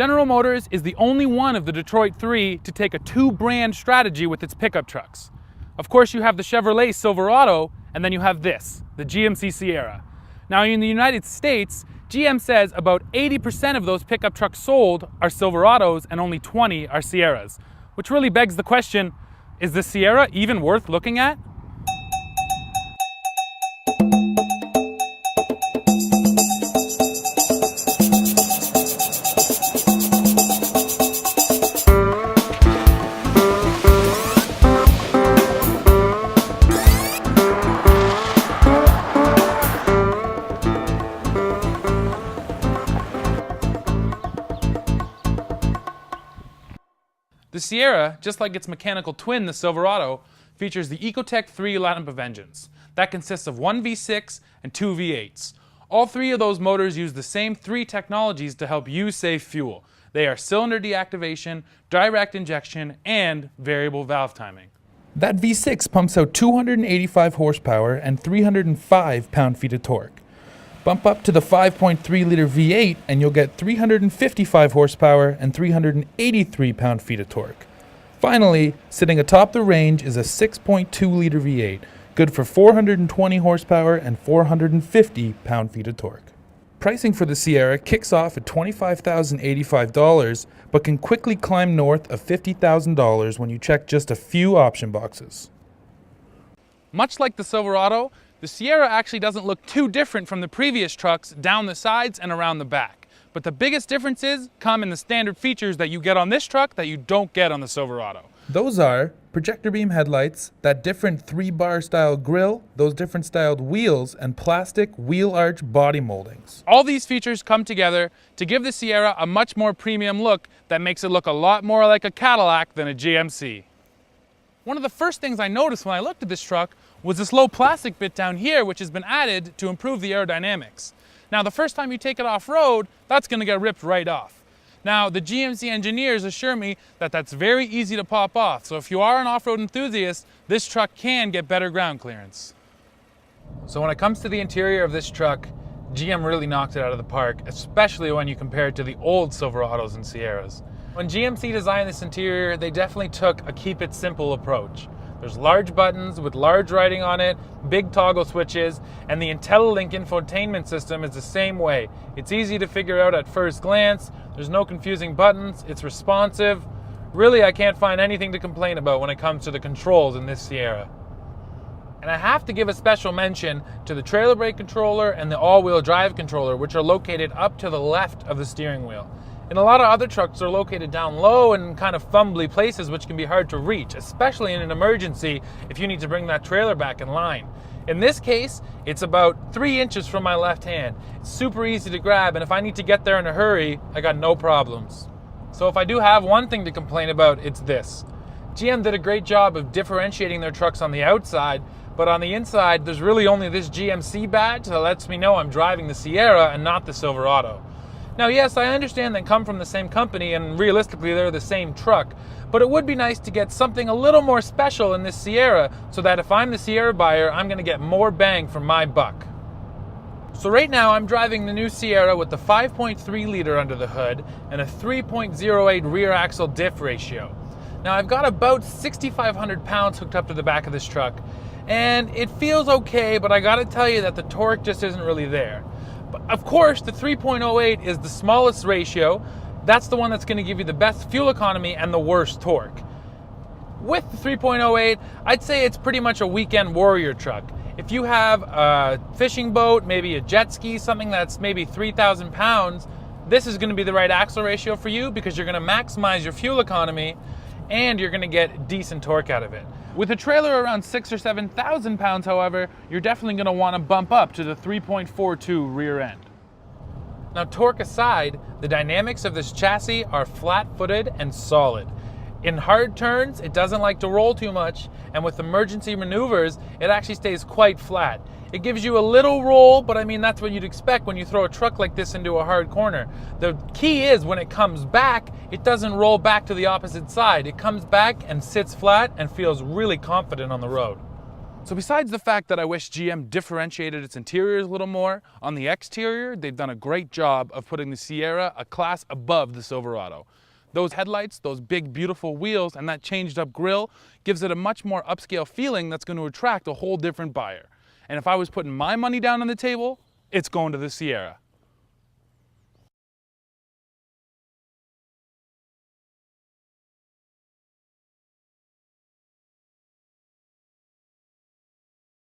General Motors is the only one of the Detroit Three to take a two-brand strategy with its pickup trucks. Of course, you have the Chevrolet Silverado, and then you have this, the GMC Sierra. Now, in the United States, GM says about 80% of those pickup trucks sold are Silverados and only 20 are Sierras, which really begs the question, is the Sierra even worth looking at? The Sierra, just like its mechanical twin, the Silverado, features the Ecotec 3 lineup of engines. That consists of one V6 and two V8s. All three of those motors use the same three technologies to help you save fuel. They are cylinder deactivation, direct injection, and variable valve timing. That V6 pumps out 285 horsepower and 305 pound-feet of torque. Bump up to the 5.3-liter V8 and you'll get 355 horsepower and 383 pound-feet of torque. Finally, sitting atop the range is a 6.2-liter V8, good for 420 horsepower and 450 pound-feet of torque. Pricing for the Sierra kicks off at $25,085, but can quickly climb north of $50,000 when you check just a few option boxes. Much like the Silverado, the Sierra actually doesn't look too different from the previous trucks down the sides and around the back. But the biggest differences come in the standard features that you get on this truck that you don't get on the Silverado. Those are projector beam headlights, that different 3-bar style grille, those different styled wheels, and plastic wheel arch body moldings. All these features come together to give the Sierra a much more premium look that makes it look a lot more like a Cadillac than a GMC. One of the first things I noticed when I looked at this truck was this low plastic bit down here, which has been added to improve the aerodynamics. Now, the first time you take it off-road, that's going to get ripped right off. Now, the GMC engineers assure me that that's very easy to pop off, so if you are an off-road enthusiast, this truck can get better ground clearance. So when it comes to the interior of this truck, GM really knocked it out of the park, especially when you compare it to the old Silverados and Sierras. When GMC designed this interior, they definitely took a keep it simple approach. There's large buttons with large writing on it, big toggle switches, and the IntelliLink infotainment system is the same way. It's easy to figure out at first glance, there's no confusing buttons, it's responsive. Really, I can't find anything to complain about when it comes to the controls in this Sierra. And I have to give a special mention to the trailer brake controller and the all-wheel drive controller, which are located up to the left of the steering wheel. And a lot of other trucks are located down low and kind of fumbly places which can be hard to reach, especially in an emergency if you need to bring that trailer back in line. In this case, it's about 3 inches from my left hand. It's super easy to grab, and if I need to get there in a hurry, I got no problems. So if I do have one thing to complain about, it's this. GM did a great job of differentiating their trucks on the outside, but on the inside, there's really only this GMC badge that lets me know I'm driving the Sierra and not the Silverado. Now, yes, I understand they come from the same company and realistically they're the same truck, but it would be nice to get something a little more special in this Sierra so that if I'm the Sierra buyer, I'm going to get more bang for my buck. So right now I'm driving the new Sierra with the 5.3 liter under the hood and a 3.08 rear axle diff ratio. Now I've got about 6,500 pounds hooked up to the back of this truck, and it feels okay, but I gotta tell you that the torque just isn't really there. But of course, the 3.08 is the smallest ratio. That's the one that's gonna give you the best fuel economy and the worst torque. With the 3.08, I'd say it's pretty much a weekend warrior truck. If you have a fishing boat, maybe a jet ski, something that's maybe 3,000 pounds, this is gonna be the right axle ratio for you because you're gonna maximize your fuel economy and you're gonna get decent torque out of it. With a trailer around 6,000 or 7,000 pounds, however, you're definitely gonna wanna bump up to the 3.42 rear end. Now, torque aside, the dynamics of this chassis are flat-footed and solid. In hard turns, it doesn't like to roll too much, and with emergency maneuvers, it actually stays quite flat. It gives you a little roll, but I mean, that's what you'd expect when you throw a truck like this into a hard corner. The key is when it comes back, it doesn't roll back to the opposite side. It comes back and sits flat and feels really confident on the road. So besides the fact that I wish GM differentiated its interiors a little more, on the exterior, they've done a great job of putting the Sierra a class above the Silverado. Those headlights, those big beautiful wheels, and that changed up grille gives it a much more upscale feeling that's going to attract a whole different buyer. And if I was putting my money down on the table, it's going to the Sierra.